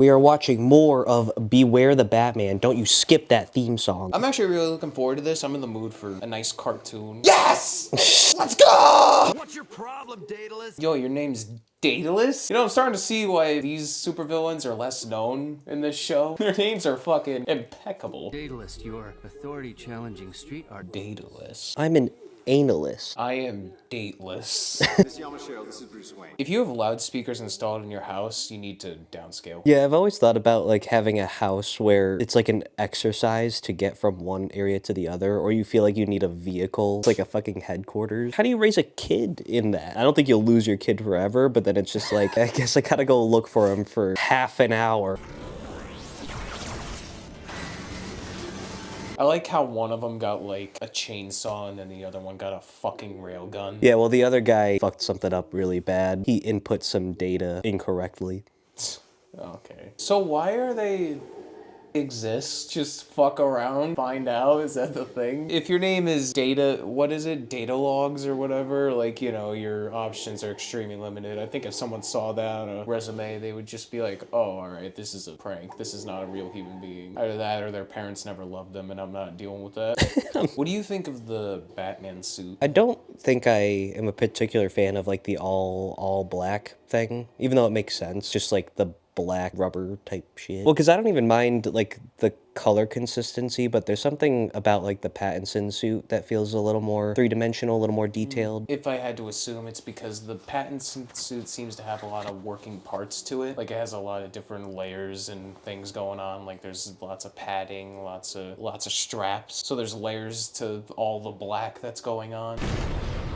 We are watching more of Beware the Batman. Don't you skip that theme song. I'm actually really looking forward to this. I'm in the mood for a nice cartoon. Yes! Let's go! What's your problem, Daedalus? Yo, your name's Daedalus? You know, I'm starting to see why these supervillains are less known in this show. Their names are fucking impeccable. Daedalus, your authority-challenging street art. Daedalus. I'm an analist. I am dateless. This is Yamashiro, this is Bruce Wayne. If you have loudspeakers installed in your house, you need to downscale. Yeah, I've always thought about like having a house where it's like an exercise to get from one area to the other, or you feel like you need a vehicle. It's like a fucking headquarters. How do you raise a kid in that? I don't think you'll lose your kid forever, but then it's just like, I guess I gotta go look for him for half an hour. I like how one of them got like a chainsaw and then the other one got a fucking railgun. Yeah, well, the other guy fucked something up really bad. He input some data incorrectly. Okay. So why are they exist? Just fuck around, find out? Is that the thing? If your name is Data, what is it? Data logs or whatever? Like, you know, your options are extremely limited. I think if someone saw that on a resume, they would just be like, oh, all right, this is a prank. This is not a real human being. Either that or their parents never loved them and I'm not dealing with that. What do you think of the Batman suit? I don't think I am a particular fan of like the all black thing, even though it makes sense. Just like the black rubber type shit. Well, because I don't even mind like the color consistency, but there's something about like the Pattinson suit that feels a little more three-dimensional, a little more detailed. If I had to assume, it's because the Pattinson suit seems to have a lot of working parts to it. Like it has a lot of different layers and things going on. Like there's lots of padding, lots of straps. So there's layers to all the black that's going on.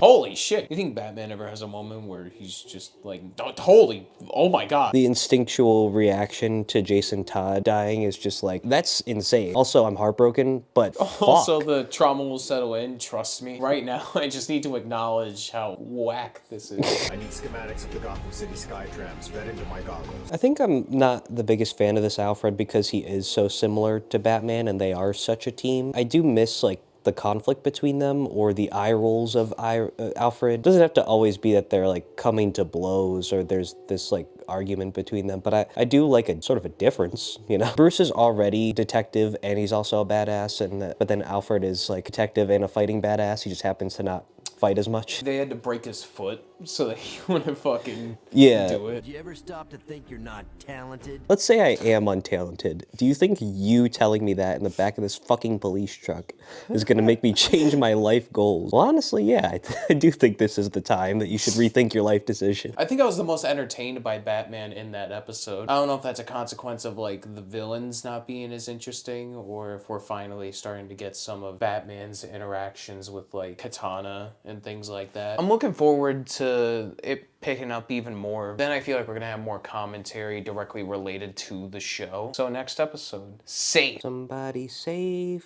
Holy shit. You think Batman ever has a moment where he's just like, oh my god. The instinctual reaction to Jason Todd dying is just like, that's insane. Also, I'm heartbroken, but Also, fuck. the trauma will settle in, trust me. Right now, I just need to acknowledge how whack this is. I need schematics of the Gotham City Skytrams fed into my goggles. I think I'm not the biggest fan of this Alfred because he is so similar to Batman and they are such a team. I do miss like the conflict between them or the eye rolls of Alfred. It doesn't have to always be that they're like coming to blows or there's this like argument between them, but I do like a sort of a difference, you know? Bruce is already detective and he's also a badass, but then Alfred is like detective and a fighting badass. He just happens to not fight as much. They had to break his foot so that he wouldn't fucking do it. Did you ever stop to think you're not talented? Let's say I am untalented. Do you think you telling me that in the back of this fucking police truck is gonna make me change my life goals? Well, honestly, yeah, I do think this is the time that you should rethink your life decision. I think I was the most entertained by Batman in that episode. I don't know if that's a consequence of like the villains not being as interesting or if we're finally starting to get some of Batman's interactions with like Katana and things like that. I'm looking forward to it picking up even more. Then I feel like we're gonna have more commentary directly related to the show. So next episode, safe. Somebody save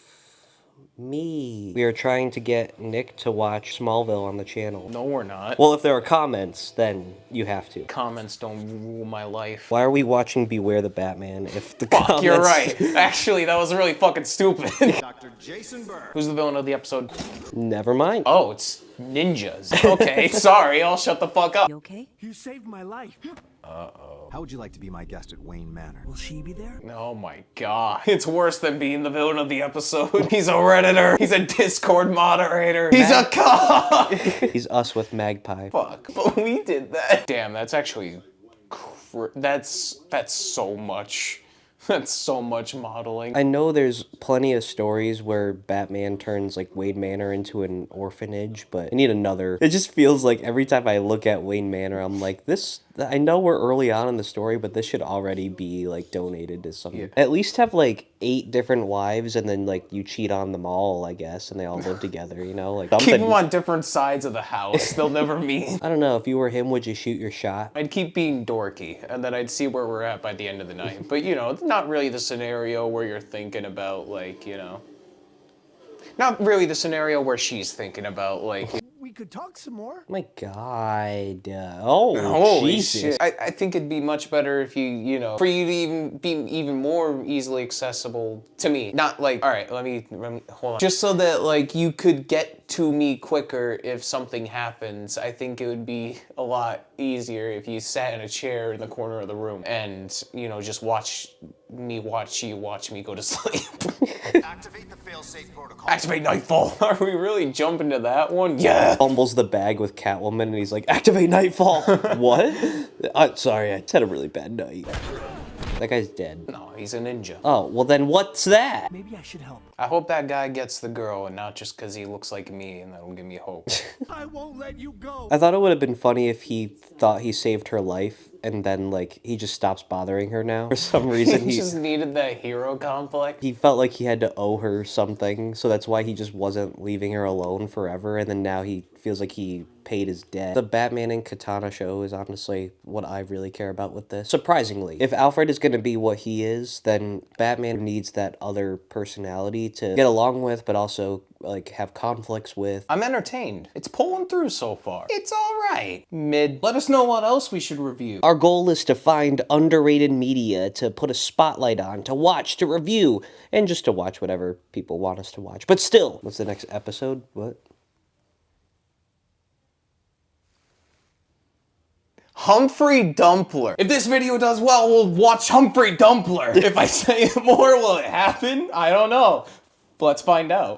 me. We are trying to get Nick to watch Smallville on the channel. No, we're not. Well, if there are comments, then you have to. Comments don't rule my life. Why are we watching Beware the Batman if the Fuck, comments... you're right. Actually, that was really fucking stupid. Dr. Jason Byrne. Who's the villain of the episode? Never mind. Oh, it's ninjas. Okay, sorry, I'll shut the fuck up. You okay? You saved my life. How would you like to be my guest at Wayne Manor? Will she be there? Oh my god. It's worse than being the villain of the episode. He's a Redditor. He's a Discord moderator. He's a cop! He's us with Magpie. Fuck, but we did that. Damn, that's actually... That's so much. That's so much modeling. I know there's plenty of stories where Batman turns like Wayne Manor into an orphanage, but I need another. It just feels like every time I look at Wayne Manor, I'm like, this, I know we're early on in the story, but this should already be like donated to some. At least have like 8 different wives and then like you cheat on them all, I guess, and they all live together, you know? Like something. Keep them on different sides of the house. They'll never meet. I don't know, if you were him, would you shoot your shot? I'd keep being dorky, and then I'd see where we're at by the end of the night. But, you know, it's not really the scenario where you're thinking about, like, you know... Not really the scenario where she's thinking about, like... We could talk some more. My God. Oh, Holy Jesus. shit. I think it'd be much better if you know, for you to even be even more easily accessible to me. Not like, all right, let me hold on. Just so that like you could get to me quicker if something happens. I think it would be a lot easier if you sat in a chair in the corner of the room and, you know, just watch me go to sleep. Activate the failsafe protocol. Activate Nightfall. Are we really jumping to that one? Yeah. Fumbles the bag with Catwoman and he's like, activate Nightfall. What? Sorry, I had a really bad night. That guy's dead. No, he's a ninja. Oh, well then what's that? Maybe I should help. I hope that guy gets the girl and not just because he looks like me, and that'll give me hope. I won't let you go. I thought it would have been funny if he thought he saved her life and then like he just stops bothering her now. For some reason He just needed that hero complex. he felt like he had to owe her something, so that's why he just wasn't leaving her alone forever, and then now he feels like he paid his debt. The Batman and Katana show is honestly what I really care about with this. Surprisingly, if Alfred is going to be what he is, then Batman needs that other personality to get along with, but also like have conflicts with. I'm entertained. It's pulling through so far. It's all right. Mid. Let us know what else we should review. Our goal is to find underrated media to put a spotlight on, to watch, to review, and just to watch whatever people want us to watch. But still, what's the next episode? What? Humphrey Dumpler. If this video does well, we'll watch Humphrey Dumpler. If I say more, will it happen? I don't know. Let's find out.